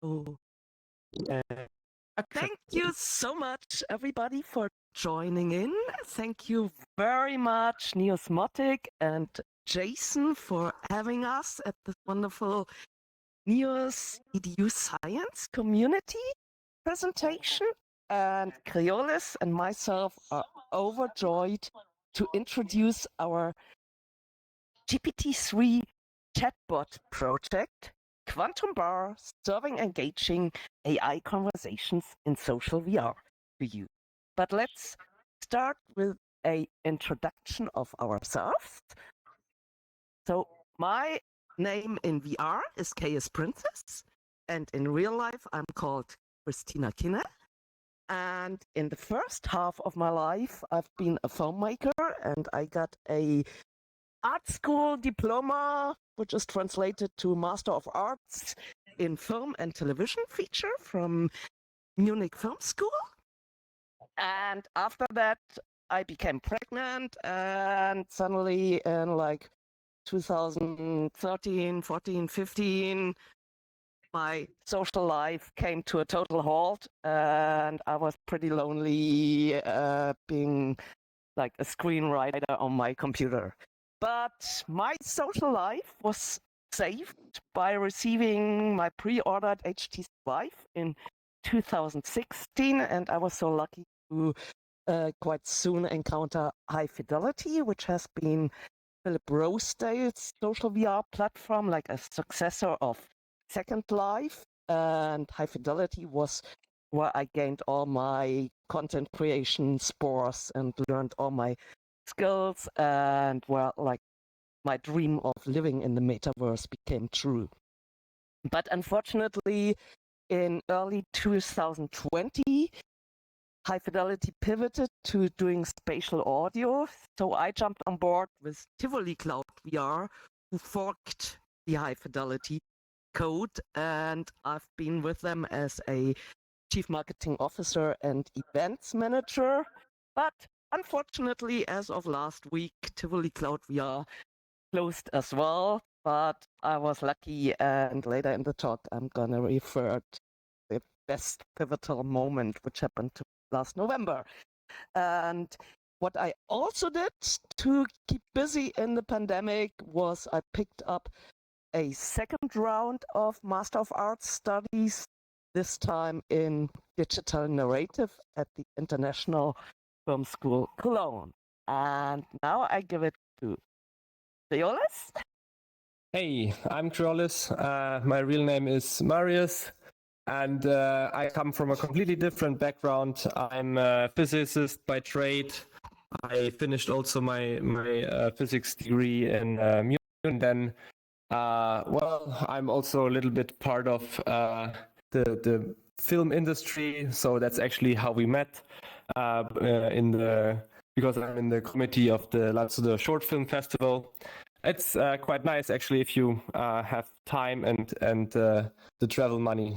Oh, thank you so much, everybody, for joining in. Thank you very much, Neos and Jason, for having us at this wonderful Neos Edu-Science community presentation. And Kreolis and myself are overjoyed to introduce our GPT-3 chatbot project, Quantum Bar, serving engaging AI conversations in social VR to you. But let's start with an introduction of ourselves. So my name in VR is Xaos Princess, and in real life I'm called Christina Kinne. And in the first half of my life, I've been a filmmaker, and I got a art school diploma, which is translated to Master of Arts in Film and Television Feature from Munich Film School. And after that, I became pregnant, and suddenly in like 2013, 14, 15, my social life came to a total halt, and I was pretty lonely being like a screenwriter on my computer. But my social life was saved by receiving my pre-ordered HTC Vive in 2016, and I was so lucky to quite soon encounter High Fidelity, which has been Philip Rosedale's social VR platform, like a successor of Second Life, and High Fidelity was where I gained all my content creation spores and learned all my skills, and where like my dream of living in the metaverse became true. But unfortunately, in early 2020, High Fidelity pivoted to doing spatial audio, so I jumped on board with Tivoli Cloud VR, who forked the High Fidelity code, and I've been with them as a Chief Marketing Officer and Events Manager. But unfortunately, as of last week, Tivoli Cloud VR closed as well. But I was lucky, and later in the talk, I'm gonna refer to the best pivotal moment, which happened to last November. And what I also did to keep busy in the pandemic was I picked up a second round of Master of Arts studies, this time in digital narrative at the International Film School Cologne. And now I give it to Kreolis. Hey, I'm Kreolis. My real name is Marius, and I come from a completely different background. I'm a physicist by trade. I finished also my physics degree in Munich, and then I'm also a little bit part of the film industry, so that's actually how we met. Because I'm in the committee of the Short Film Festival. It's quite nice actually if you have time and the travel money.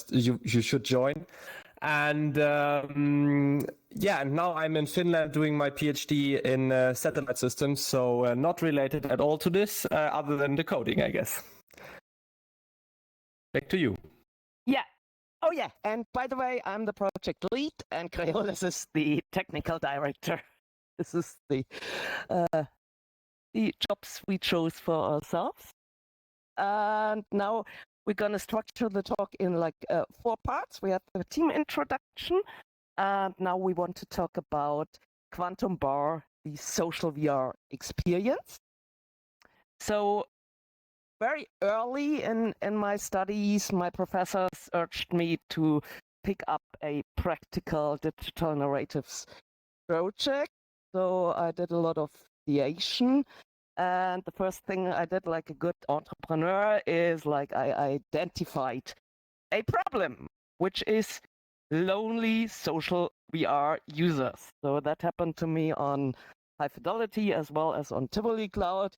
You should join. And and now I'm in Finland doing my PhD in satellite systems, so not related at all to this, other than the coding, I guess. Back to you. Yeah. Oh yeah. And by the way, I'm the project lead, and Kreolis is the technical director. This is the jobs we chose for ourselves. And now we're going to structure the talk in like 4 parts. We have the team introduction, and now we want to talk about Quantum Bar, the social VR experience. So very early in my studies, my professors urged me to pick up a practical digital narratives project. So I did a lot of ideation. And the first thing I did, like a good entrepreneur, is like I identified a problem, which is lonely social VR users. So that happened to me on High Fidelity as well as on Tivoli Cloud.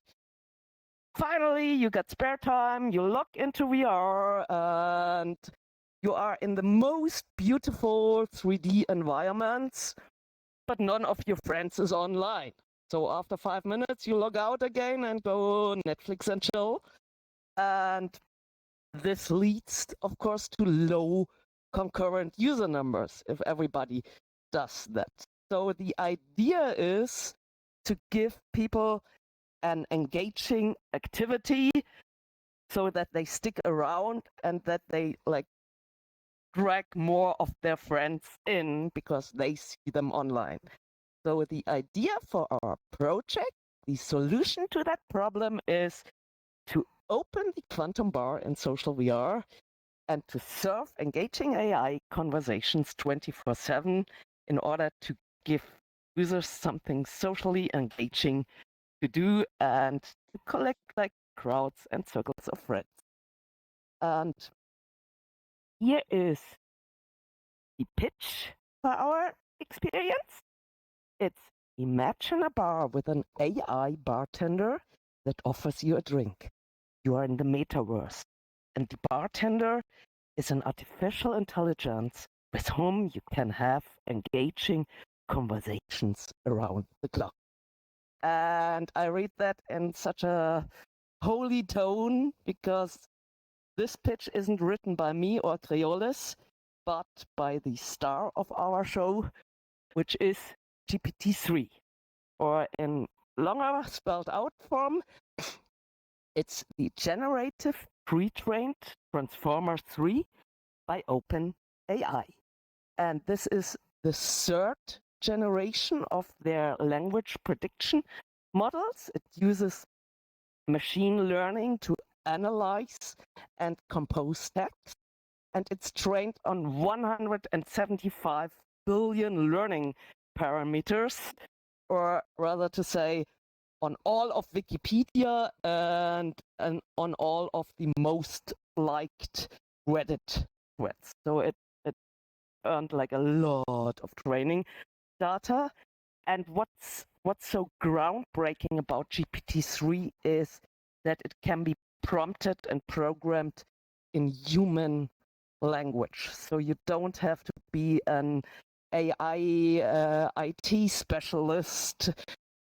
Finally, you get spare time, you log into VR, and you are in the most beautiful 3D environments, but none of your friends is online. So after 5 minutes, you log out again and go Netflix and chill. And this leads, of course, to low concurrent user numbers if everybody does that. So the idea is to give people an engaging activity so that they stick around and that they like drag more of their friends in because they see them online. So the idea for our project, the solution to that problem is to open the quantum bar in social VR and to serve engaging AI conversations 24/7 in order to give users something socially engaging to do and to collect like crowds and circles of friends. And here is the pitch for our experience. It's imagine a bar with an AI bartender that offers you a drink. You are in the metaverse, and the bartender is an artificial intelligence with whom you can have engaging conversations around the clock. And I read that in such a holy tone because this pitch isn't written by me or Kreolis, but by the star of our show, which is GPT-3, or in longer spelled out form, it's the Generative Pre-trained Transformer 3 by OpenAI. And this is the third generation of their language prediction models. It uses machine learning to analyze and compose text, and it's trained on 175 billion learning parameters, or rather to say, on all of Wikipedia and on all of the most liked Reddit threads. So it earned like a lot of training data. And what's so groundbreaking about GPT-3 is that it can be prompted and programmed in human language. So you don't have to be an AI IT specialist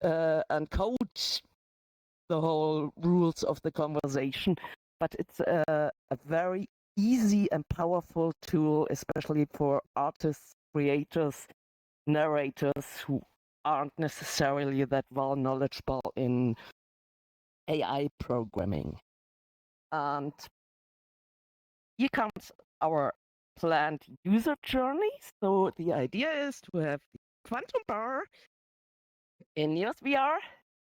and coach the whole rules of the conversation, but it's a very easy and powerful tool, especially for artists, creators, narrators who aren't necessarily that well knowledgeable in AI programming. And here comes our planned user journey. So the idea is to have the quantum bar in NeosVR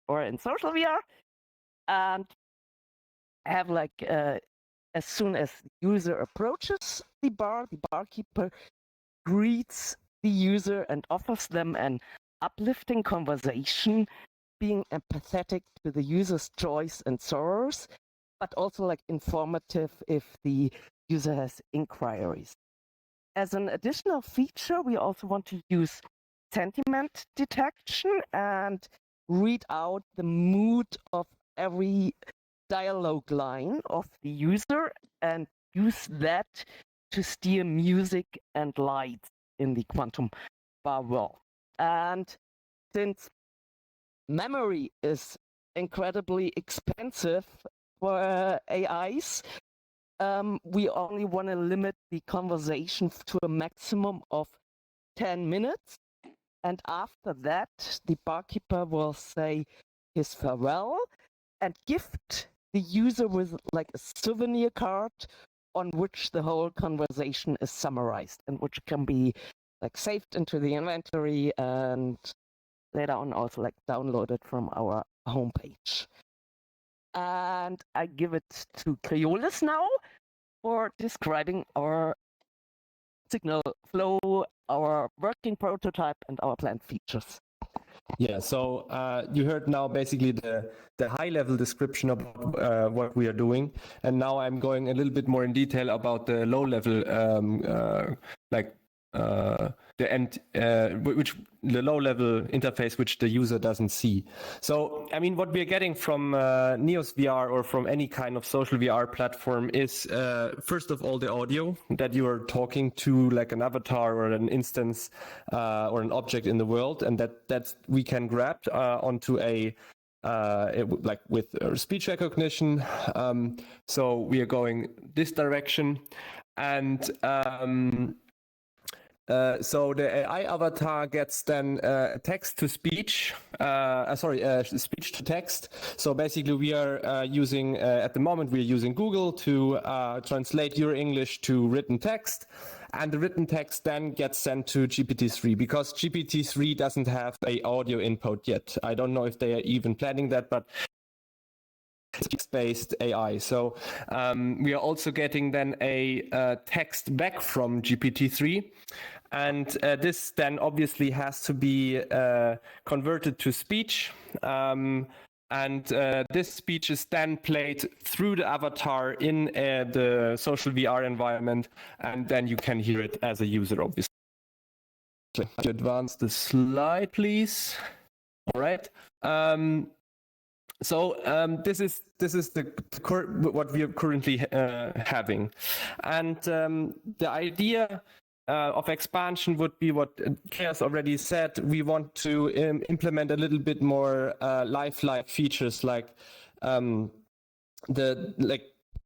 or in social VR, and have like as soon as the user approaches the barkeeper greets the user and offers them an uplifting conversation, being empathetic to the user's joys and sorrows, but also like informative if the user has inquiries. As an additional feature, we also want to use sentiment detection and read out the mood of every dialogue line of the user and use that to steer music and lights in the quantum bar world. And since memory is incredibly expensive for AIs, we only want to limit the conversation to a maximum of 10 minutes. And after that, the barkeeper will say his farewell and gift the user with like a souvenir card on which the whole conversation is summarized and which can be like saved into the inventory and later on also like downloaded from our homepage. And I give it to Kreolis now for describing our signal flow, our working prototype, and our planned features. Yeah, so you heard now basically the high-level description of what we are doing, and now I'm going a little bit more in detail about the low-level, the low-level interface which the user doesn't see. So, I mean, what we are getting from NeosVR or from any kind of social VR platform is, first of all, the audio that you are talking to, like an avatar or an instance or an object in the world, and that we can grab onto a like with speech recognition. So we are going this direction, and so the AI avatar gets then text to speech, speech to text. So basically we are using, at the moment we're using Google to translate your English to written text. And the written text then gets sent to GPT-3 because GPT-3 doesn't have a audio input yet. I don't know if they are even planning that, but text-based AI. So we are also getting then a text back from GPT-3. And this then obviously has to be converted to speech. And this speech is then played through the avatar in the social VR environment. And then you can hear it as a user, obviously. To advance the slide, please. All right. So this is what we are currently having, and the idea of expansion would be what Chaos already said. We want to implement a little bit more lifelike features, like the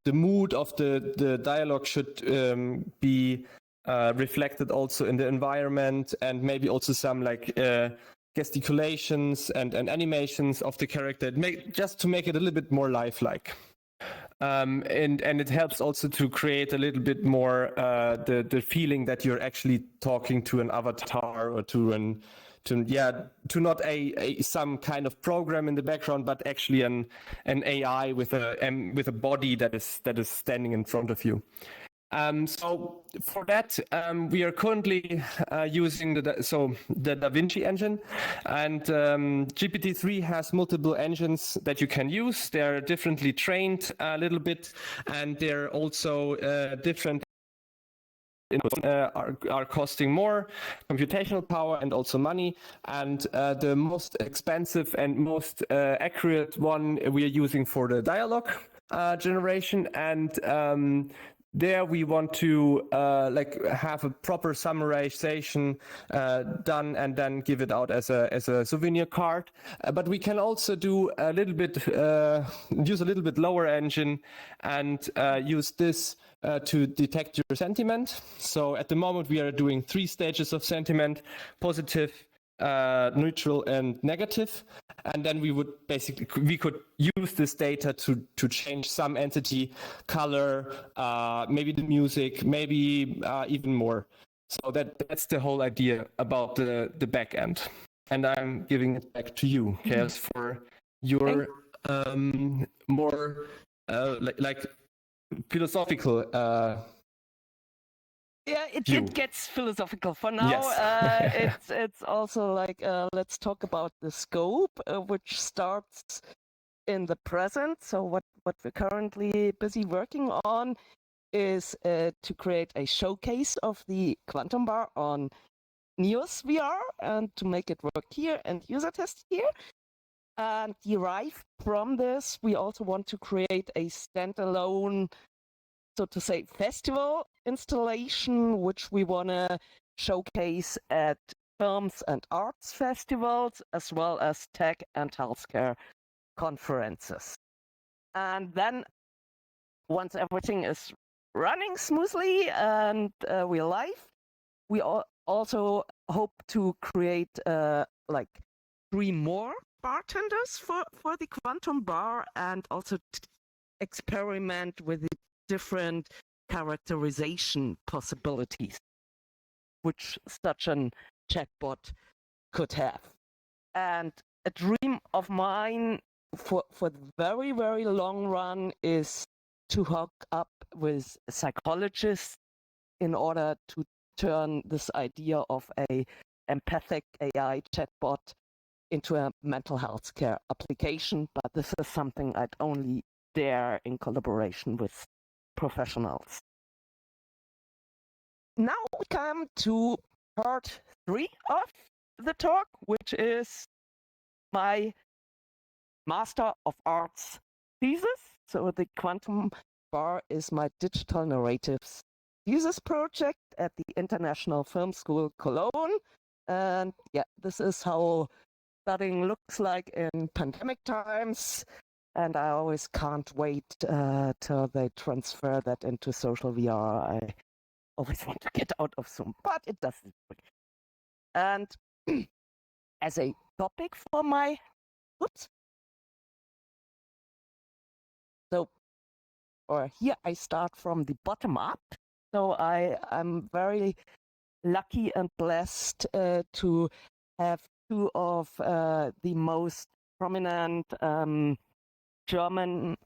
mood of the dialogue should be reflected also in the environment, and maybe also some like gesticulations and animations of the character, just to make it a little bit more lifelike. And it helps also to create a little bit more the feeling that you're actually talking to an avatar or to not some kind of program in the background, but actually an AI with a body that is standing in front of you. So for that, we are currently using the Da Vinci engine, and GPT-3 has multiple engines that you can use. They're differently trained a little bit, and they're also different. Are costing more computational power and also money, and the most expensive and most accurate one we are using for the dialogue generation, and there we want to have a proper summarization done and then give it out as a souvenir card. But we can also do a little bit use a little bit lower engine and use this to detect your sentiment. So at the moment we are doing 3 stages of sentiment: positive, neutral, and negative. And then we could use this data to change some entity, color, maybe the music, maybe even more. So that's the whole idea about the back end. And I'm giving it back to you, Chaos, for your more like philosophical. Yeah, it gets philosophical for now. Yes. It's also like let's talk about the scope, which starts in the present. So what we're currently busy working on is to create a showcase of the quantum bar on NeosVR and to make it work here and user test here. And derived from this, we also want to create a standalone, so to say, festival installation, which we want to showcase at films and arts festivals, as well as tech and healthcare conferences. And then once everything is running smoothly and we're live, we also hope to create like 3 more bartenders for the quantum bar, and also experiment with the different characterization possibilities which such a chatbot could have. And a dream of mine for the very, very long run is to hook up with psychologists in order to turn this idea of a empathic AI chatbot into a mental health care application. But this is something I'd only dare in collaboration with professionals. Now we come to part 3 of the talk, which is my Master of Arts thesis. So the quantum bar is my digital narratives thesis project at the International Film School Cologne. And yeah, this is how studying looks like in pandemic times. And I always can't wait till they transfer that into social VR. I always want to get out of Zoom, but it doesn't work. And as a topic for my, here I start from the bottom up. So I'm very lucky and blessed to have two of the most prominent German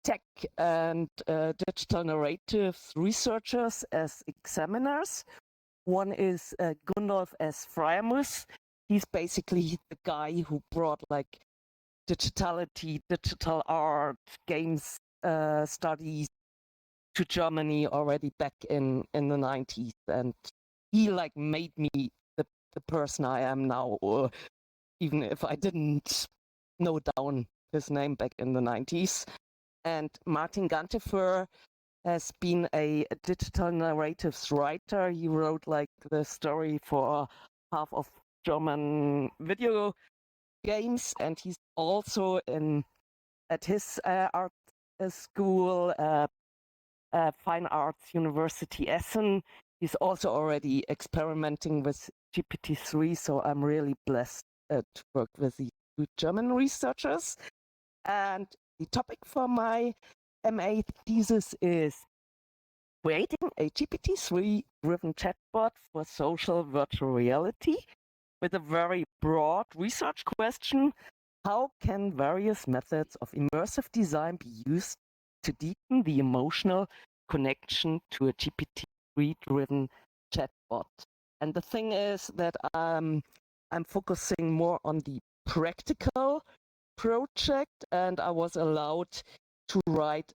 tech and digital narratives researchers as examiners. One is Gundolf S. Freimuth. He's basically the guy who brought like digitality, digital art, games studies to Germany already back in the 90s. And he like made me the person I am now, or even if I didn't know down his name back in the 90s. And Martin Gantefer has been a digital narratives writer. He wrote like the story for half of German video games, and he's also at his art school, Fine Arts University Essen. He's also already experimenting with GPT-3, so I'm really blessed to work with these two German researchers. And the topic for my MA thesis is creating a GPT-3-driven chatbot for social virtual reality, with a very broad research question: how can various methods of immersive design be used to deepen the emotional connection to a GPT-3-driven chatbot? And the thing is that I'm focusing more on the practical project, and I was allowed to write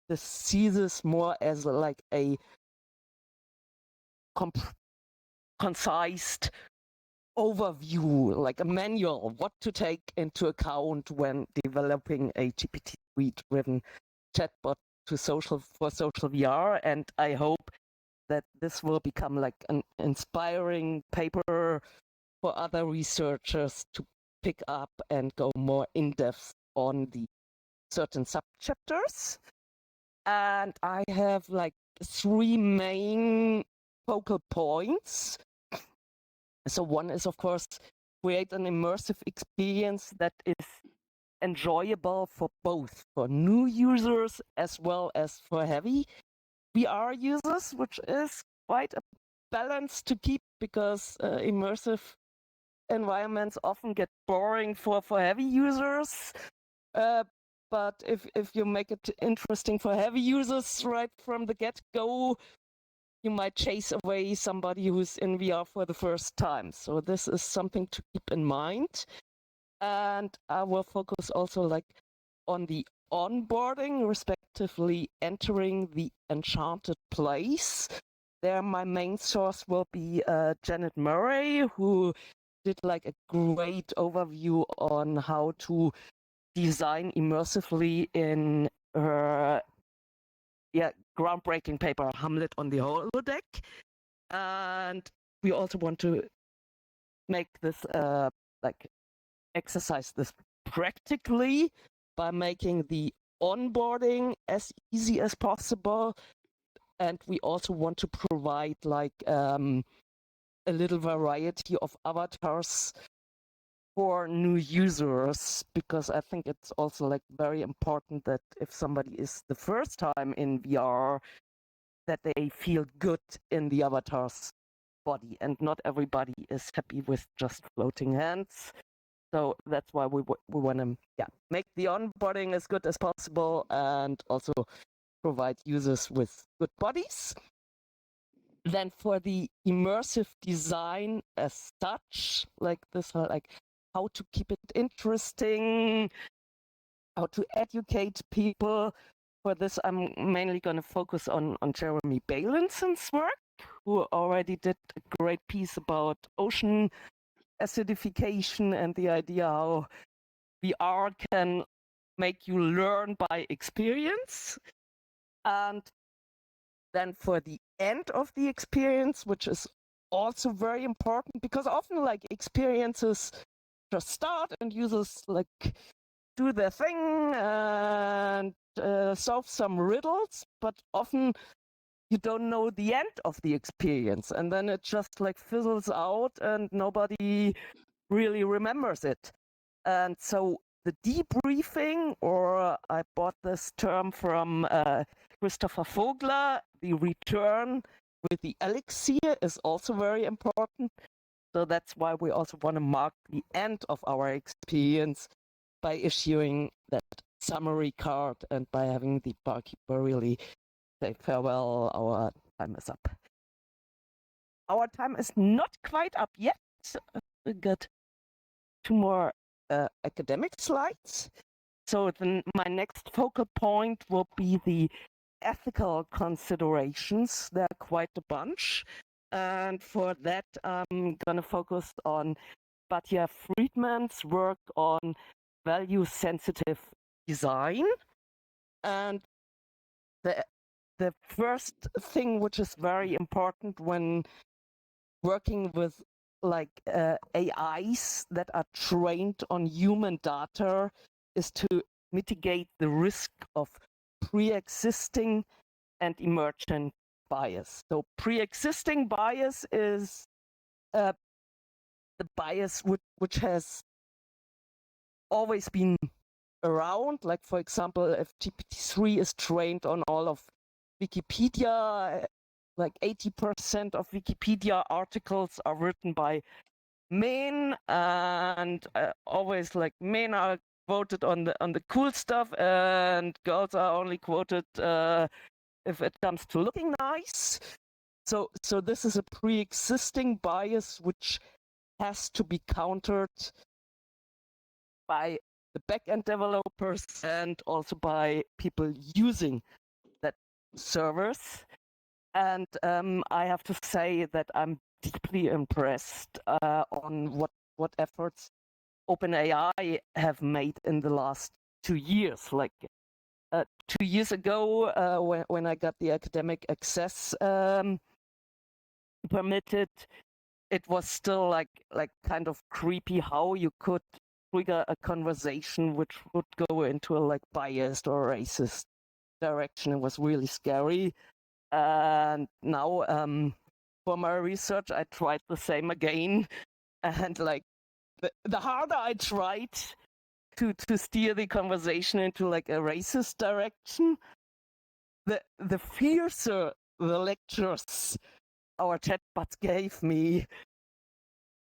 the thesis more as like a concise overview, like a manual, what to take into account when developing a GPT-3-driven chatbot for social VR. And I hope that this will become like an inspiring paper for other researchers to pick up and go more in depth on the certain subchapters. And I have like 3 main focal points. So one is, of course, create an immersive experience that is enjoyable for both, for new users as well as for heavy VR users, which is quite a balance to keep, because immersive environments often get boring for heavy users. But if you make it interesting for heavy users right from the get-go, you might chase away somebody who's in VR for the first time. So this is something to keep in mind. And I will focus also like on the onboarding, respectively entering the enchanted place. There my main source will be Janet Murray, who did like a great overview on how to design immersively in her groundbreaking paper Hamlet on the Holodeck. And we also want to make this exercise this practically by making the onboarding as easy as possible. And we also want to provide like a little variety of avatars for new users, because I think it's also like very important that if somebody is the first time in VR, that they feel good in the avatar's body, and not everybody is happy with just floating hands. So that's why we want to make the onboarding as good as possible and also provide users with good bodies. Then for the immersive design as such, like this, like how to keep it interesting, how to educate people. For this, I'm mainly going to focus on Jeremy Bailenson work, who already did a great piece about ocean acidification and the idea how VR can make you learn by experience. And then for the end of the experience, which is also very important, because often like experiences just start and users like do their thing and solve some riddles, but often you don't know the end of the experience, and then it just like fizzles out and nobody really remembers it. And so the debriefing, or I bought this term from Christopher Vogler, the return with the elixir is also very important. So that's why we also want to mark the end of our experience by issuing that summary card and by having the barkeeper really say farewell, our time is up. Our time is not quite up yet. We got 2 more academic slides. So then my next focal point will be the ethical considerations. There are quite a bunch. And for that, I'm going to focus on Batya Friedman's work on value-sensitive design. And the first thing which is very important when working with like AIs that are trained on human data is to mitigate the risk of pre-existing and emergent bias. So pre-existing bias is the bias which has always been around. Like, for example, if GPT-3 is trained on all of Wikipedia, like 80% of Wikipedia articles are written by men, and always like men are quoted on the cool stuff, and girls are only quoted if it comes to looking nice. So this is a pre-existing bias which has to be countered by the backend developers and also by people using that servers. And I have to say that I'm deeply impressed on what efforts OpenAI have made in the last 2 years. Like 2 years ago, when I got the academic access permitted, it was still like kind of creepy how you could trigger a conversation which would go into a like biased or racist direction. It was really scary. And now for my research, I tried the same again. And like the harder I tried to steer the conversation into like a racist direction, the fiercer the lectures our chatbots gave me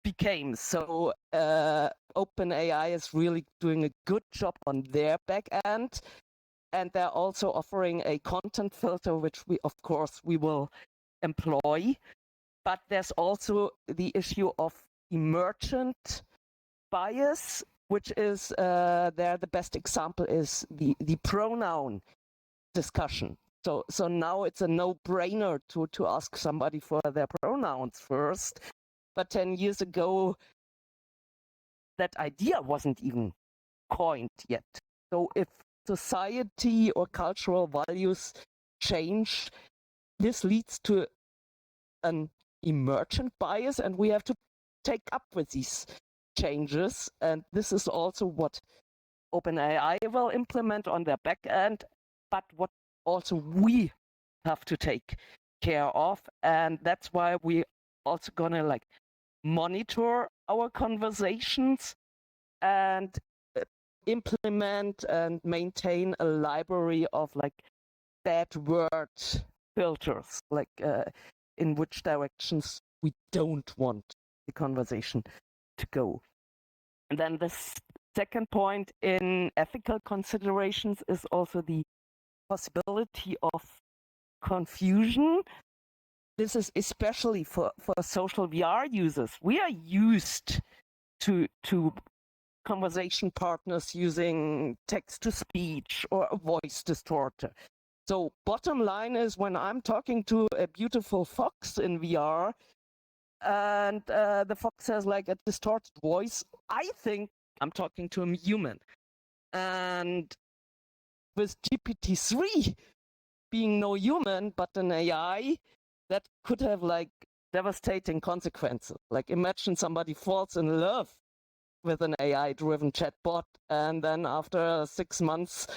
became. So OpenAI is really doing a good job on their back end. And they're also offering a content filter, which we will employ. But there's also the issue of emergent bias, which is there. The best example is the pronoun discussion. So now it's a no-brainer to ask somebody for their pronouns first. But 10 years ago, that idea wasn't even coined yet. So if society or cultural values change, this leads to an emergent bias, and we have to take up with these changes. And this is also what OpenAI will implement on their back end, but what also we have to take care of. And that's why we also gonna like monitor our conversations and implement and maintain a library of like bad word filters, like in which directions we don't want the conversation to go. And then the second point in ethical considerations is also the possibility of confusion. This is especially for social VR users. We are used to conversation partners using text-to-speech or a voice distorter. So bottom line is, when I'm talking to a beautiful fox in VR and the fox has like a distorted voice, I think I'm talking to a human. And with GPT-3 being no human but an AI, that could have like devastating consequences. Like, imagine somebody falls in love with an AI-driven chatbot, and then after 6 months,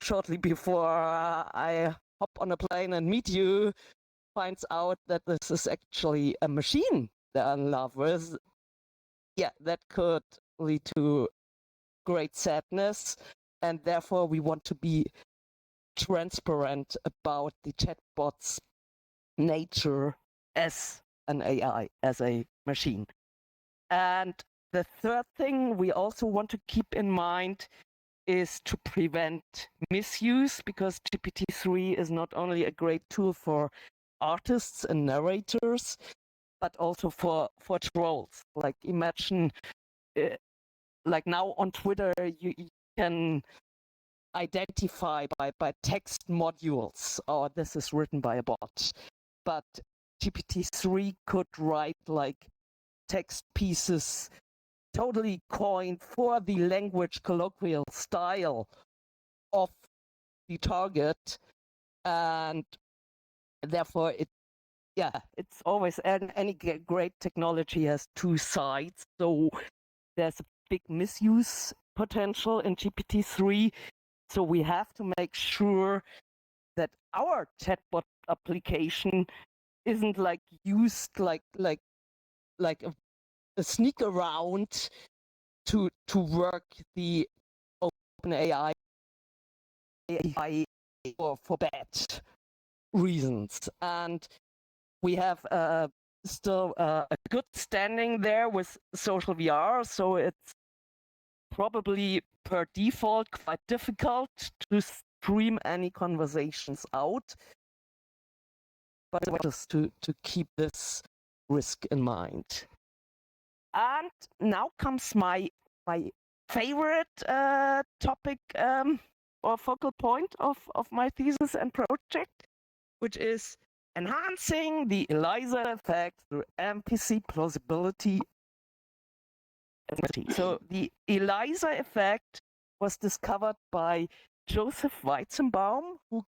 shortly before I hop on a plane and meet you, finds out that this is actually a machine they're in love with. Yeah, that could lead to great sadness, and therefore we want to be transparent about the chatbot's nature as an AI, as a machine. And the third thing we also want to keep in mind is to prevent misuse, because GPT-3 is not only a great tool for artists and narrators, but also for trolls. Like imagine, like now on Twitter, you can identify by text modules, or this is written by a bot. But GPT-3 could write like text pieces totally coined for the language colloquial style of the target, and therefore it's always, any great technology has two sides. So there's a big misuse potential in GPT-3. So we have to make sure that our chatbot application isn't like used like a sneak around to work the OpenAI for bad reasons. And we have still a good standing there with social VR, so it's probably per default quite difficult to stream any conversations out, but just to keep this risk in mind. And now comes my favorite topic or focal point of my thesis and project, which is enhancing the ELIZA effect through NPC plausibility. So the ELIZA effect was discovered by Joseph Weizenbaum, who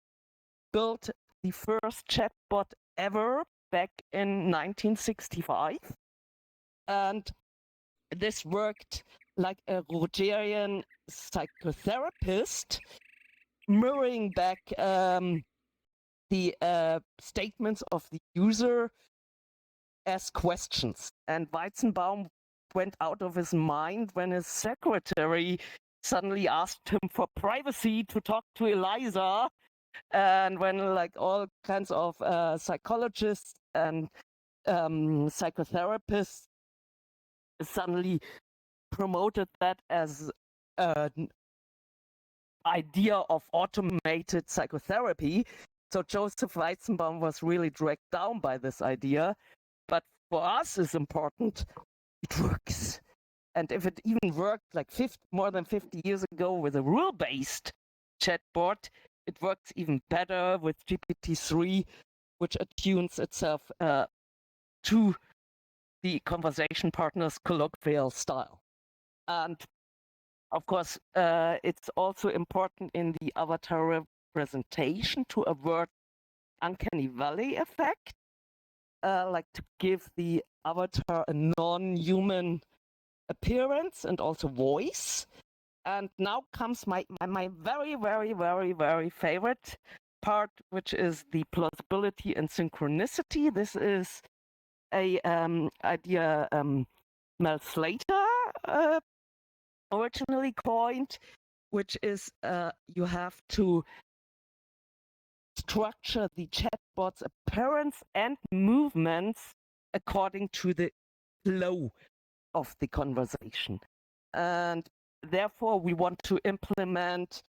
built the first chatbot ever back in 1965. And this worked like a Rogerian psychotherapist, mirroring back the statements of the user as questions. And Weizenbaum went out of his mind when his secretary suddenly asked him for privacy to talk to ELIZA, and when like all kinds of psychologists and psychotherapists suddenly promoted that as an idea of automated psychotherapy. So Joseph Weizenbaum was really dragged down by this idea. But for us, it's important, it works. And if it even worked like more than 50 years ago with a rule-based chatbot, it works even better with GPT-3, which attunes itself to the conversation partner's colloquial style. And of course, it's also important in the avatar representation to avert uncanny valley effect, like to give the avatar a non-human appearance and also voice. And now comes my very, very, very, very favorite part, which is the plausibility and synchronicity. This is a idea Mel Slater originally coined, which is you have to structure the chatbot's appearance and movements according to the flow of the conversation. And therefore, we want to implement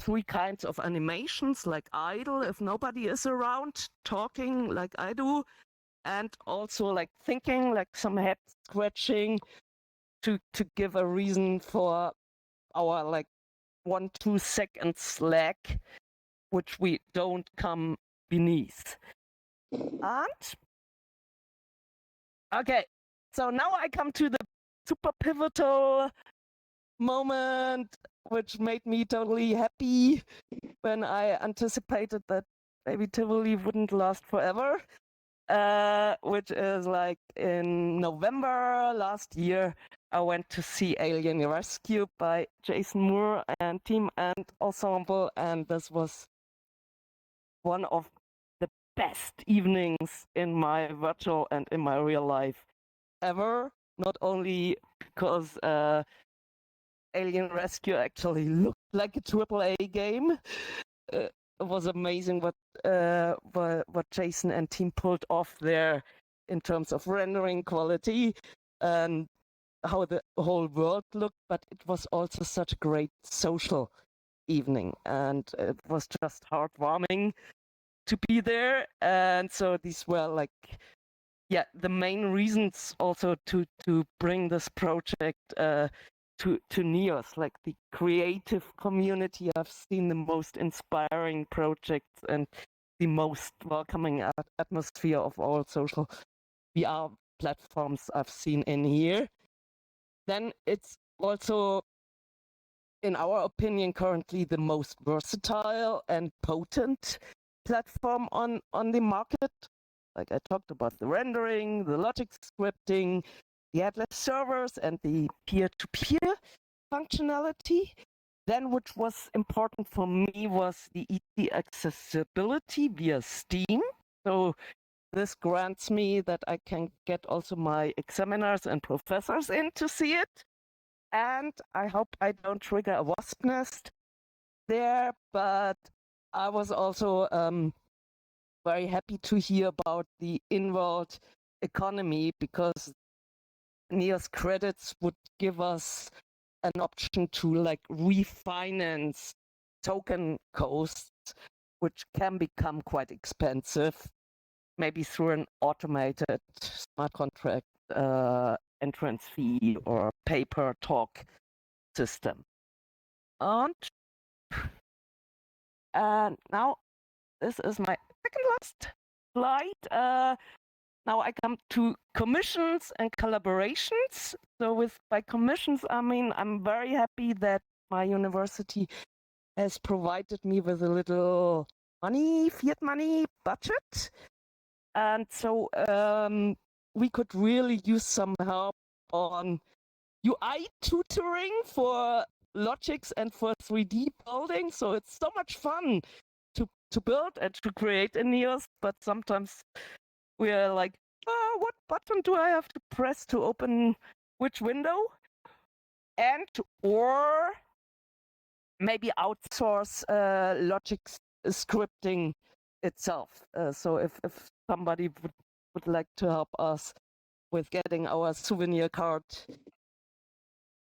3 kinds of animations, like idle, if nobody is around, talking like I do, and also like thinking, like some head scratching, to give a reason for our like 1-2 seconds lag, which we don't come beneath. And okay, so now I come to the super pivotal moment, which made me totally happy when I anticipated that maybe Tivoli wouldn't last forever, which is like in November last year, I went to see Alien Rescue by Jason Moore and team and ensemble, and this was one of the best evenings in my virtual and in my real life ever. Not only because Alien Rescue actually looked like a AAA game. It was amazing what Jason and team pulled off there in terms of rendering quality and how the whole world looked, but it was also such a great social evening, and it was just heartwarming to be there. And so these were like, yeah, the main reasons also to bring this project to Neos, like the creative community. I've seen the most inspiring projects and the most welcoming atmosphere of all social VR platforms I've seen in here. Then it's also, in our opinion, currently the most versatile and potent platform on the market. Like I talked about the rendering, the logic scripting, the headless servers, and the peer-to-peer functionality. Then, which was important for me, was the easy accessibility via Steam. So this grants me that I can get also my examiners and professors in to see it. And I hope I don't trigger a wasp nest there, but I was also very happy to hear about the in-world economy, because Neos credits would give us an option to like refinance token costs, which can become quite expensive, maybe through an automated smart contract entrance fee or pay-per-talk system. And now this is my second last slide. Now I come to commissions and collaborations. So by commissions, I mean, I'm very happy that my university has provided me with a little money, fiat money budget. And so we could really use some help on UI tutoring for logics and for 3D building. So it's so much fun to build and to create in Neos, but sometimes we're like, oh, what button do I have to press to open which window? And or maybe outsource logic scripting itself. So if somebody would like to help us with getting our souvenir card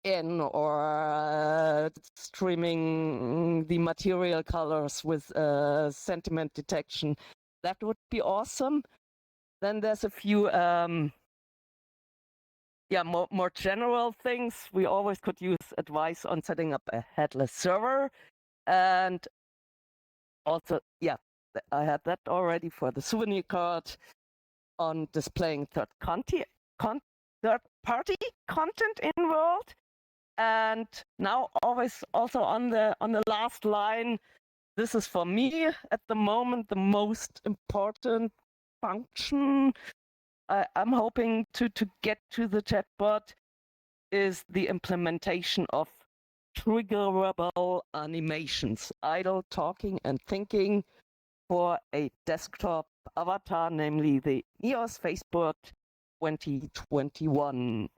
in, or streaming the material colors with sentiment detection, that would be awesome. Then there's a few more general things. We always could use advice on setting up a headless server, and also, yeah, I had that already for the souvenir card, on displaying third-party content in world. And now always also on the last line, this is for me at the moment the most important function I'm hoping to get to the chatbot, is the implementation of triggerable animations, idle talking and thinking, for a desktop avatar, namely the Neos Facebook 2021.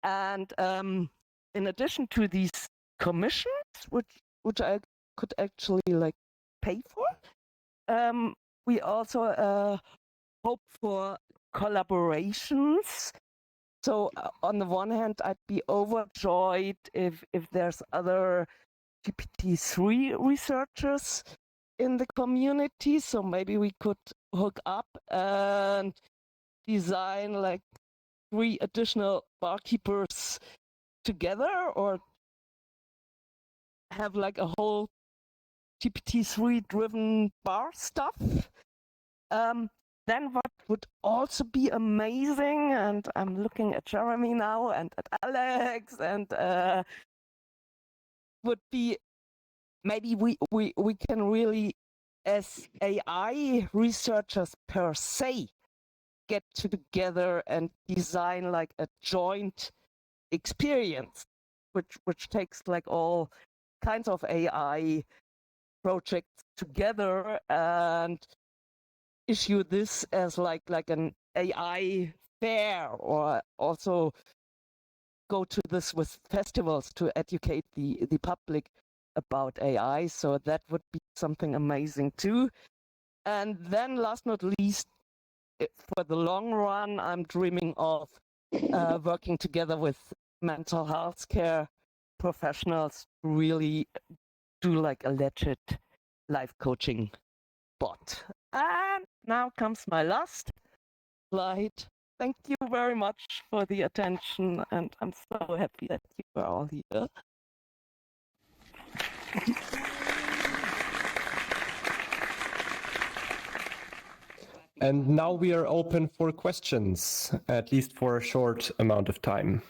And in addition to these commissions, which I could actually like pay for, we also hope for collaborations. So on the one hand, I'd be overjoyed if there's other GPT-3 researchers in the community. So maybe we could hook up and design like 3 additional barkeepers together, or have like a whole GPT-3 driven bar stuff. Then what would also be amazing, and I'm looking at Jeremy now and at Alex, and would be maybe we can really, as AI researchers per se, get together and design like a joint experience, which takes like all kinds of AI projects together and issue this as like an AI fair, or also go to this with festivals to educate the public about AI. So that would be something amazing too. And then last not least, for the long run, I'm dreaming of working together with mental health care professionals to really do like a legit life coaching bot. And now comes my last slide. Thank you very much for the attention, and I'm so happy that you are all here. And now we are open for questions, at least for a short amount of time.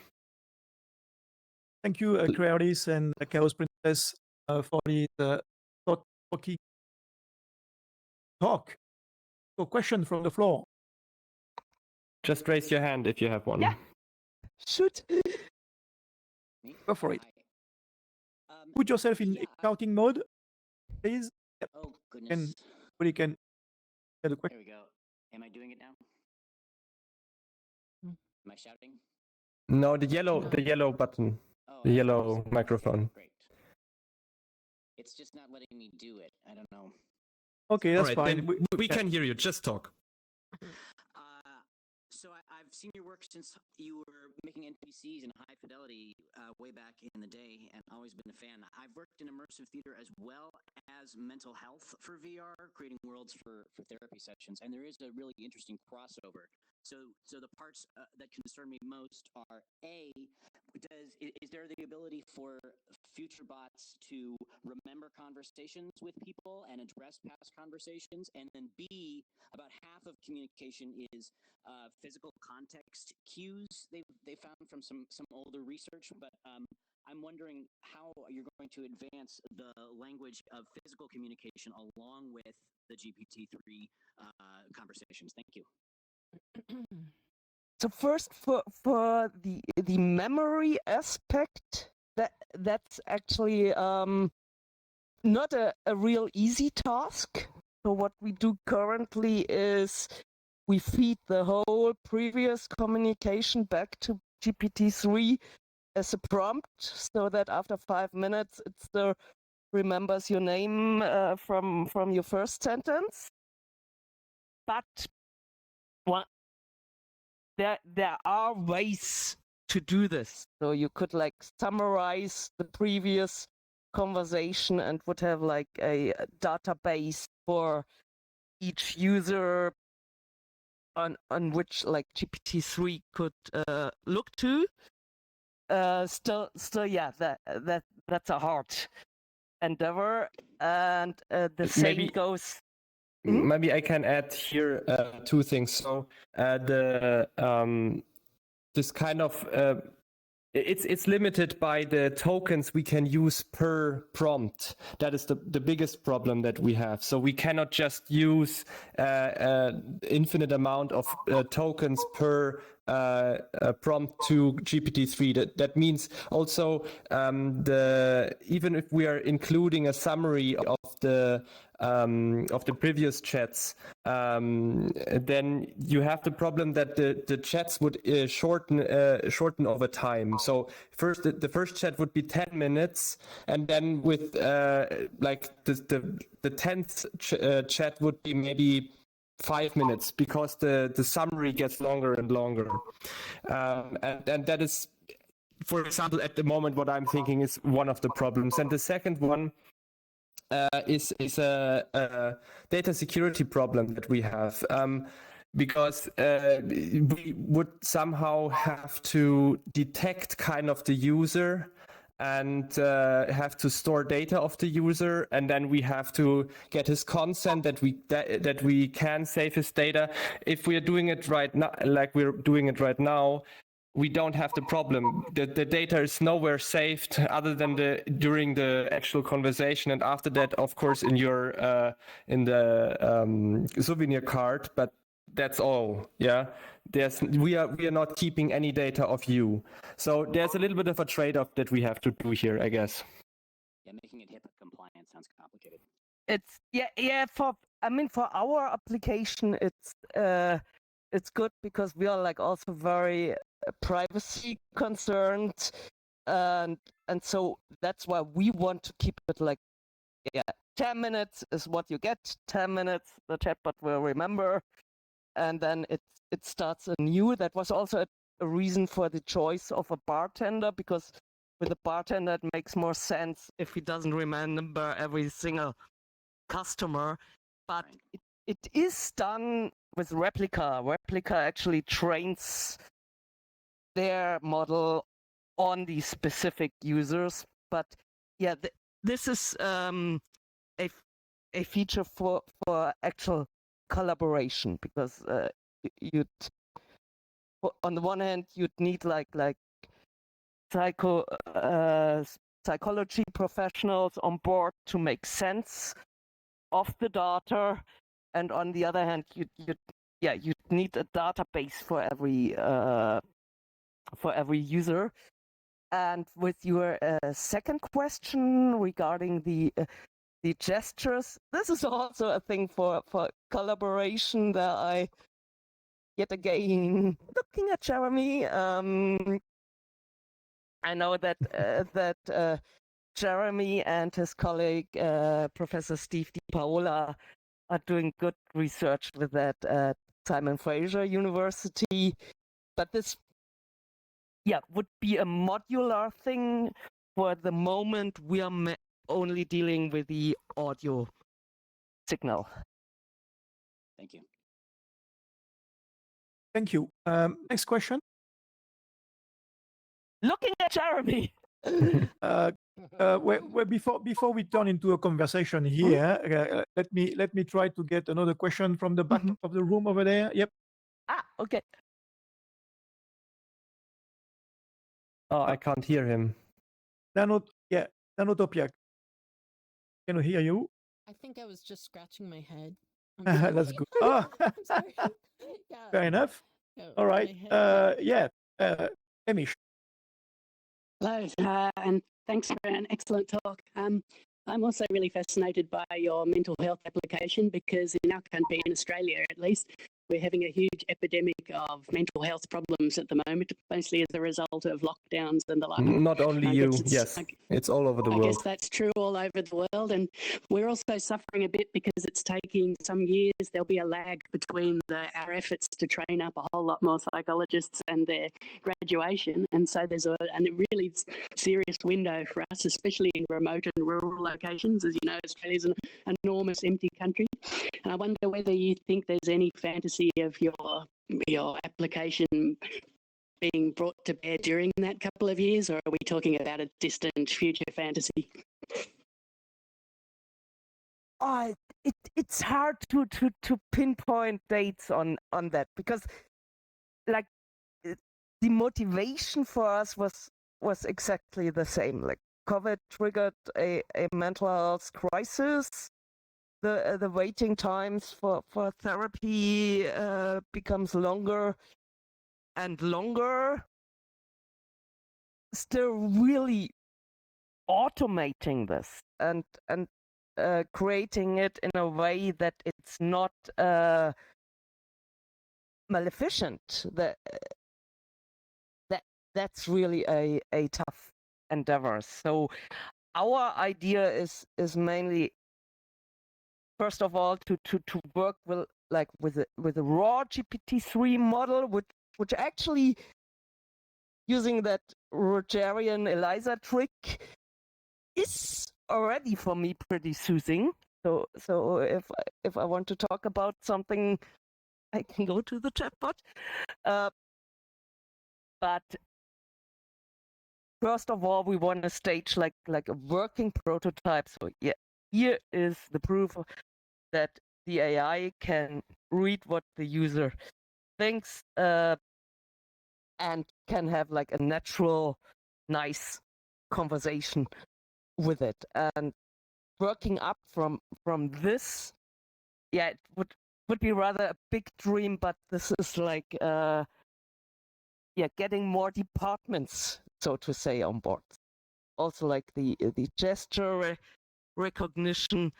Thank you, Kreolis and Xaos Princess, for the thought-provoking talk. So, question from the floor. Just raise your hand if you have one. Yeah. Shoot. Go for it. Put yourself in shouting mode, please. Yep. Oh, goodness. You can get the question. There we go. Am I doing it now? Am I shouting? No, the yellow button, Oh, the yellow microphone. Great. It's just not letting me do it. I don't know. Okay, that's All right, fine. then we can hear you. Just talk. So I've seen your work since you were making NPCs in high fidelity way back in the day, and always been a fan. I've worked in immersive theater as well as mental health for VR, creating worlds for therapy sessions, and there is a really interesting crossover. So the parts that concern me most are A, is there the ability for future bots to remember conversations with people and address past conversations? And then B, about half of communication is physical context cues they found from some older research, but I'm wondering how you're going to advance the language of physical communication along with the GPT-3 conversations. Thank you. So first, for the memory aspect, that's actually not a real easy task. So what we do currently is we feed the whole previous communication back to GPT-3 as a prompt, so that after 5 minutes it still remembers your name from your first sentence. But there are ways to do this. So you could like summarize the previous conversation and would have like a database for each user on which like GPT-3 could look to. Still, yeah, that's a hard endeavor, and the same goes. Maybe I can add here two things. So this kind of it's limited by the tokens we can use per prompt. That is the biggest problem that we have. So we cannot just use infinite amount of tokens per prompt to GPT-3. That means also even if we are including a summary of the previous chats, then you have the problem that the chats would shorten over time. So the first chat would be 10 minutes, and then with like the 10th chat would be maybe 5 minutes, because the summary gets longer and longer, and that is, for example, at the moment what I'm thinking is one of the problems. And the second one is a data security problem that we have, because we would somehow have to detect kind of the user and have to store data of the user, and then we have to get his consent that we can save his data. If we are doing it right now, like we're doing it right now, we don't have the problem. The data is nowhere saved other than during the actual conversation, and after that, of course, in your in the souvenir card. But that's all. Yeah, we are not keeping any data of you. So there's a little bit of a trade-off that we have to do here, I guess. Yeah, making it HIPAA compliant sounds complicated. It's for our application it's good because we are like also very privacy concerned, and so that's why we want to keep it like 10 minutes is what you get. 10 minutes the chatbot will remember, and then it starts anew. That was also a reason for the choice of a bartender, because with a bartender it makes more sense if he doesn't remember every single customer. But it is done with Replica. Replica actually trains their model on these specific users. But yeah, this is a feature for actual collaboration, because on the one hand you'd need like psychology professionals on board to make sense of the data, and on the other hand you'd need a database for every user. And with your second question regarding the gestures, this is also a thing for collaboration that I yet again looking at Jeremy. I know that Jeremy and his colleague Professor Steve DiPaola are doing good research with that at Simon Fraser University, but this would be a modular thing. For the moment we are only dealing with the audio signal. Thank you. Thank you. Next question. Looking at Jeremy. Before we turn into a conversation here, let me try to get another question from the back of the room over there. Yep. Okay. Oh, I can't hear him. Nanotopia. Can I hear you? I think I was just scratching my head. That's good. Oh, I'm sorry. Yeah. fair enough. No, All right. my head, Emish. Hello, and thanks for an excellent talk. I'm also really fascinated by your mental health application, because in our country, in Australia at least, we're having a huge epidemic of mental health problems at the moment, mostly as a result of lockdowns and the like. Not only you, yes. It's all over the world. I guess that's true all over the world. And we're also suffering a bit because it's taking some years. There'll be a lag between our efforts to train up a whole lot more psychologists and their graduation. And so there's a really serious window for us, especially in remote and rural locations. As you know, Australia's an enormous empty country. And I wonder whether you think there's any fantasy of your application being brought to bear during that couple of years, or are we talking about a distant future fantasy? It's hard to pinpoint dates on that, because like the motivation for us was exactly the same. Like COVID triggered a mental health crisis. The waiting times for therapy becomes longer and longer. Still really automating this and creating it in a way that it's not maleficent. That's really a tough endeavor. So our idea is mainly, first of all, to work with a raw GPT-3 model, which actually, using that Rogerian ELIZA trick, is already for me pretty soothing. So if I want to talk about something, I can go to the chatbot. But first of all, we want to stage like a working prototype. So yeah, here is the proof that the AI can read what the user thinks and can have like a natural, nice conversation with it. And working up from this, it would would be rather a big dream, but this is like getting more departments, so to say, on board. Also like the gesture recognition,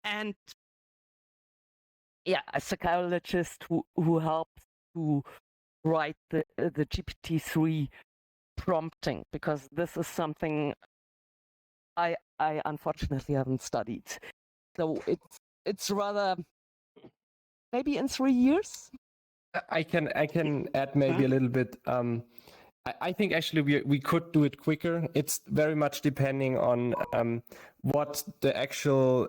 and a psychologist who helps to write the GPT-3 prompting, because this is something I unfortunately haven't studied. So it's rather maybe in 3 years. I can add maybe a little bit. I think actually we could do it quicker. It's very much depending on what the actual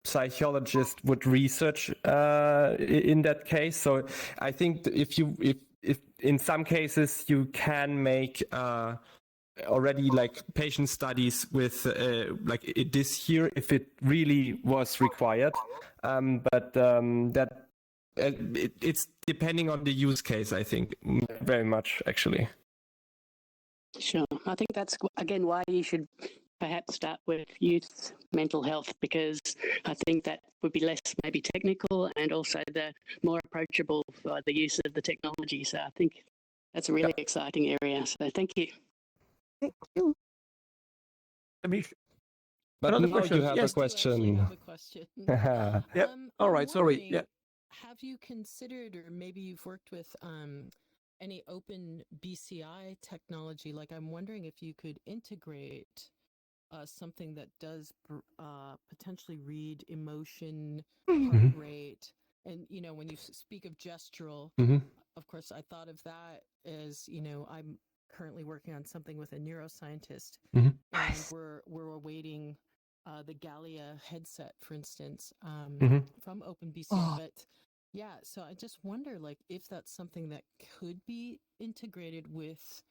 psychologist would research in that case. So I think if in some cases you can make already like patient studies with like this here if it really was required, but that it's depending on the use case, I think, very much actually. Sure. I think that's, again, why you should perhaps start with youth mental health, because I think that would be less maybe technical and also the more approachable for the use of the technology. So I think that's a really exciting area. So thank you. Thank you. But Another now question. you have Yes. a question. Have a question. Yep. All I'm right. Sorry. wondering, Yeah. Have you considered, or maybe you've worked with any open BCI technology? Like, I'm wondering if you could integrate something that does potentially read emotion, heart rate, and when you speak of gestural, of course, I thought of that as I'm currently working on something with a neuroscientist, and we're awaiting the Gallia headset, for instance, from OpenBCI. But yeah, so I just wonder, like, if that's something that could be integrated with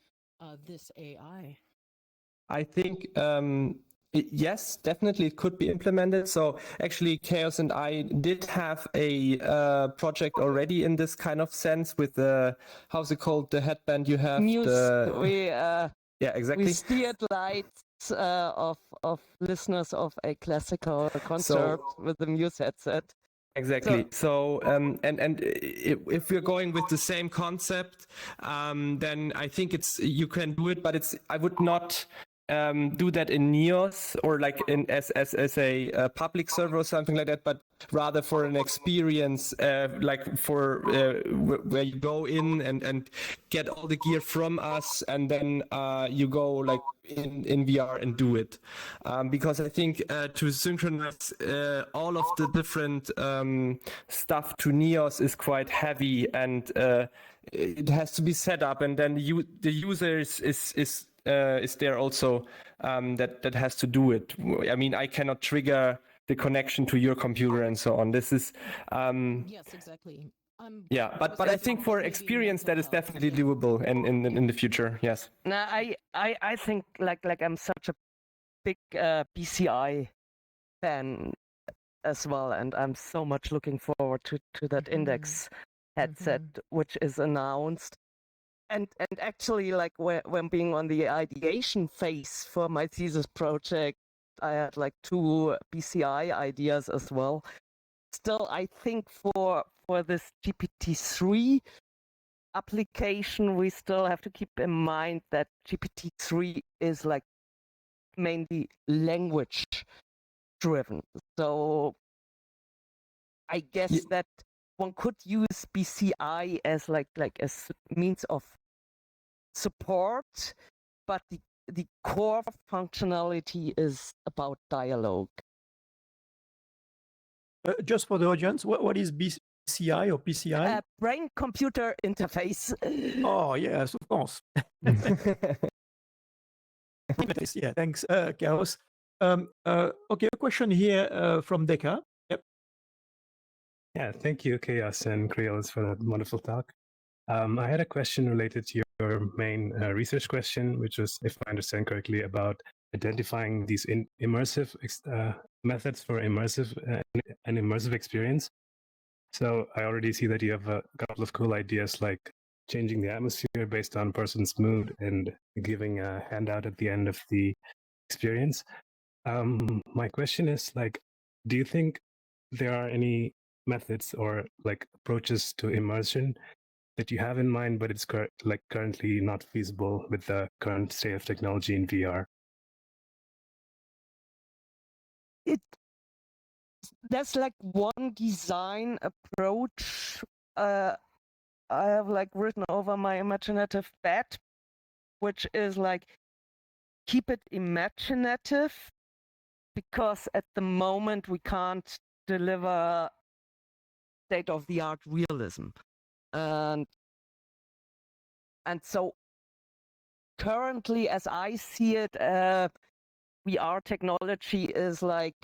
this AI. I think yes, definitely it could be implemented. So actually, Chaos and I did have a project already in this kind of sense with the, how's it called, the headband you have? Yeah, exactly. We steered lights of listeners of a classical concert with the Muse headset. Exactly. So, and if we're going with the same concept, then I think you can do it, but I would not do that in Neos or like as a public server or something like that, but rather for an experience, like for where you go in and get all the gear from us, and then you go like in VR and do it, because I think to synchronize all of the different stuff to Neos is quite heavy, and it has to be set up, and then the user is there also that has to do it. I mean, I cannot trigger the connection to your computer and so on. This is yes, exactly. Yeah, but I think for experience that is definitely doable in the future. Yes. No, I think like I'm such a big BCI fan as well, and I'm so much looking forward to that index headset which is announced. And actually, like when being on the ideation phase for my thesis project, I had like 2 BCI ideas as well. Still, I think for this GPT-3 application, we still have to keep in mind that GPT-3 is like mainly language driven. So I guess that one could use BCI as like a means of support, but the core functionality is about dialogue. Just for the audience, what is BCI or PCI? Brain-computer interface. Oh, yes, of course. Yeah, thanks, Chaos. Okay, a question here from Deka. Yep. Yeah, thank you, Chaos and Kreolis, for that wonderful talk. I had a question related to your main research question, which was, if I understand correctly, about identifying these immersive methods for an immersive experience. So I already see that you have a couple of cool ideas, like changing the atmosphere based on person's mood and giving a handout at the end of the experience. My question is, like, do you think there are any methods or like approaches to immersion that you have in mind, but it's currently not feasible with the current state of technology in VR? There's like one design approach I have like written over my imaginative bed, which is like keep it imaginative, because at the moment we can't deliver state-of-the-art realism, and so currently, as I see it, VR technology is like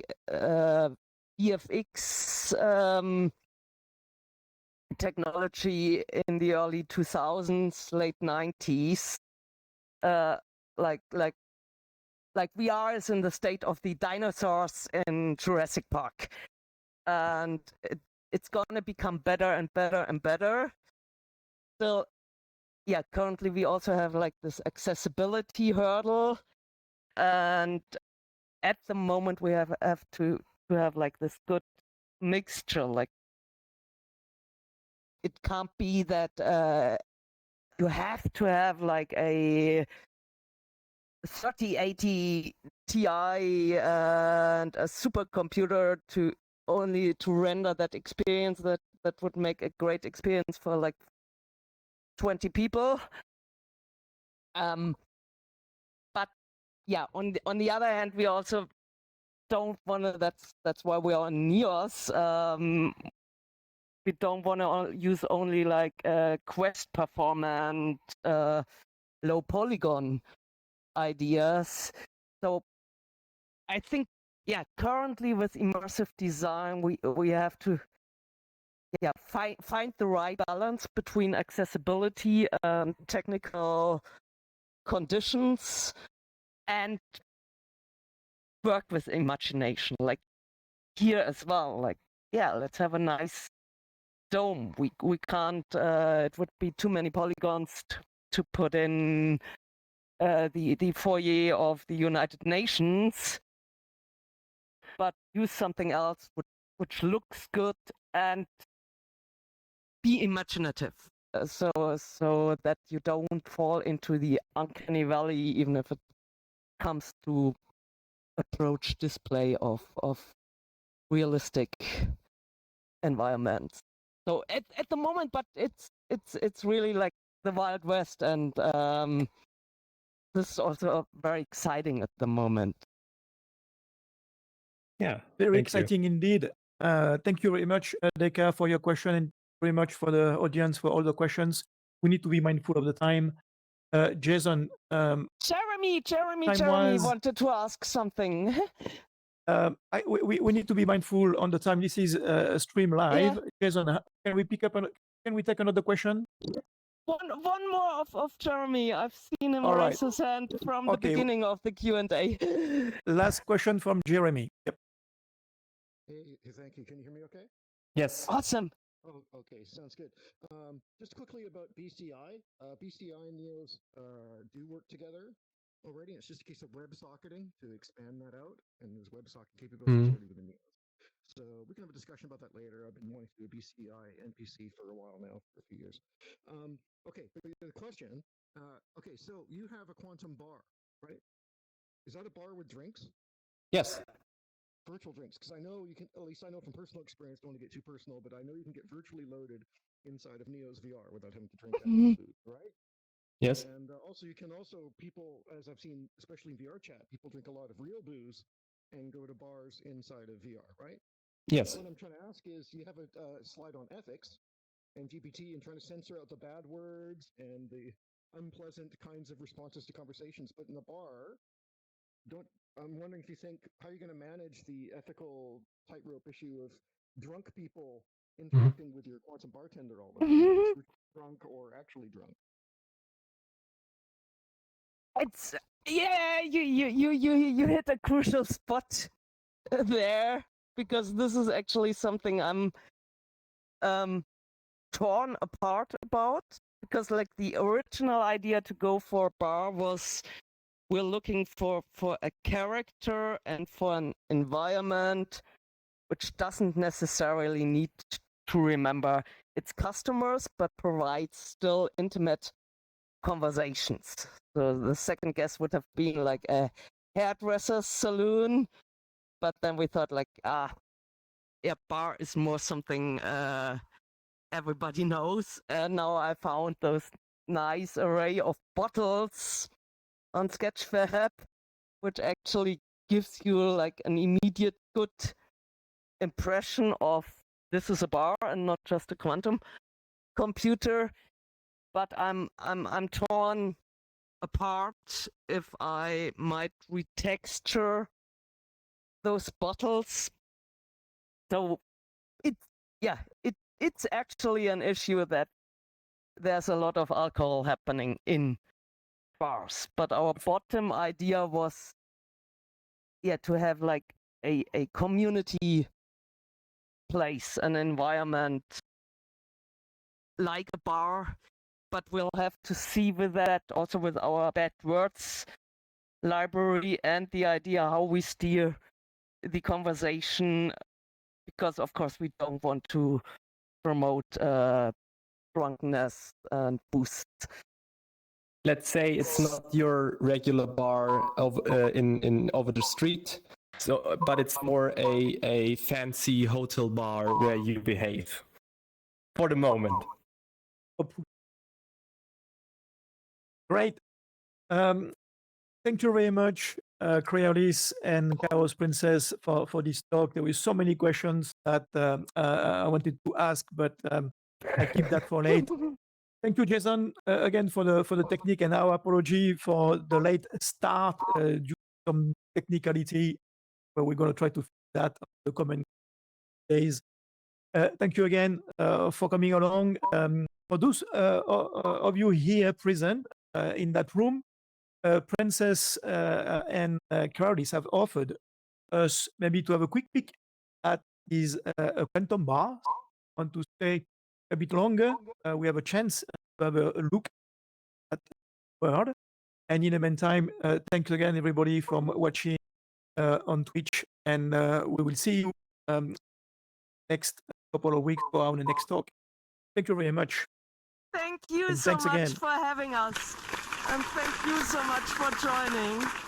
VFX technology in the early 2000s, late 90s. Like VR is in the state of the dinosaurs in Jurassic Park, and it's gonna become better and better and better. So yeah, currently we also have like this accessibility hurdle, and at the moment we have to have like this good mixture. Like it can't be that you have to have like a 3080 Ti and a supercomputer to render that experience that would make a great experience for like 20 people. But yeah, on the other hand, we also don't want to. That's why we are on Neos. We don't want to use only like quest performance, low polygon ideas. So I think, yeah, currently with immersive design, we have to find the right balance between accessibility and technical conditions, and work with imagination. Like here as well, like yeah, let's have a nice dome. We can't. It would be too many polygons to put in the foyer of the United Nations, but use something else which looks good and be imaginative, so that you don't fall into the uncanny valley, even if it comes to approach display of realistic environments. So at the moment, but it's really like the Wild West, and this is also very exciting at the moment. Yeah, Very thank you. exciting indeed. Thank you very much, Deka, for your question, and very much for the audience for all the questions. We need to be mindful of the time. Jason, Jeremy time-wise- wanted to ask something. we need to be mindful on the time. This is a stream live. Yeah. Jason, can we take another question? One more of Jeremy. I've seen him All right. raise his hand from the Okay. beginning of the Q&A. Last question from Jeremy. Yep. Hey, thank you. Can you hear me okay? Yes. Awesome. Oh, okay. Sounds good. Just quickly about BCI. BCI and Neos do work together already. It's just a case of WebSocketing to expand that out, and there's WebSocket capabilities already within Neos. So we can have a discussion about that later. I've been wanting to do a BCI NPC for a while now, for a few years. Okay, but the question. Okay, so you have a quantum bar, right? Is that a bar with drinks? Yes. Virtual drinks, because I know you can, at least I know from personal experience, don't want to get too personal, but I know you can get virtually loaded inside of NeosVR without having to drink actual food, right? Yes. And also, you can people, as I've seen, especially in VR chat, people drink a lot of real booze and go to bars inside of VR, right? Yes. What I'm trying to ask is, you have a slide on ethics and GPT and trying to censor out the bad words and the unpleasant kinds of responses to conversations, but in the bar, I'm wondering if you think how you're going to manage the ethical tightrope issue of drunk people interacting with your quantum bartender all the time, drunk or actually drunk. It's you hit a crucial spot there, because this is actually something I'm torn apart about, because like the original idea to go for a bar was we're looking for a character and for an environment which doesn't necessarily need to remember its customers, but provides still intimate conversations. So the second guess would have been like a hairdresser's saloon, but then we thought like, yeah, bar is more something everybody knows. And now I found those nice array of bottles on Sketchfab, which actually gives you like an immediate good impression of this is a bar and not just a quantum computer. But I'm torn apart if I might retexture those bottles. So it's actually an issue that there's a lot of alcohol happening in bars. But our bottom idea was to have like a community place, an environment like a bar, but we'll have to see with that, also with our bad words library and the idea how we steer the conversation, because of course we don't want to promote drunkenness and boost. Let's say it's not your regular bar in over the street, so but it's more a fancy hotel bar where you behave for the moment. Great. Thank you very much, Kreolis and Xaos Princess, for this talk. There were so many questions that I wanted to ask, but I keep that for late. Thank you, Jason, again for the technique, and our apology for the late start due to some technicality, but we're going to try to fix that in the coming days. Thank you again for coming along. For those of you here present in that room, Princess and Kreolis have offered us maybe to have a quick peek at his quantum bar. Want to stay a bit longer? We have a chance to have a look at the world. And in the meantime, thanks again, everybody, from watching on Twitch. And we will see you next couple of weeks for our next talk. Thank you very much. Thank you And so thanks much again. for having us. And thank you so much for joining.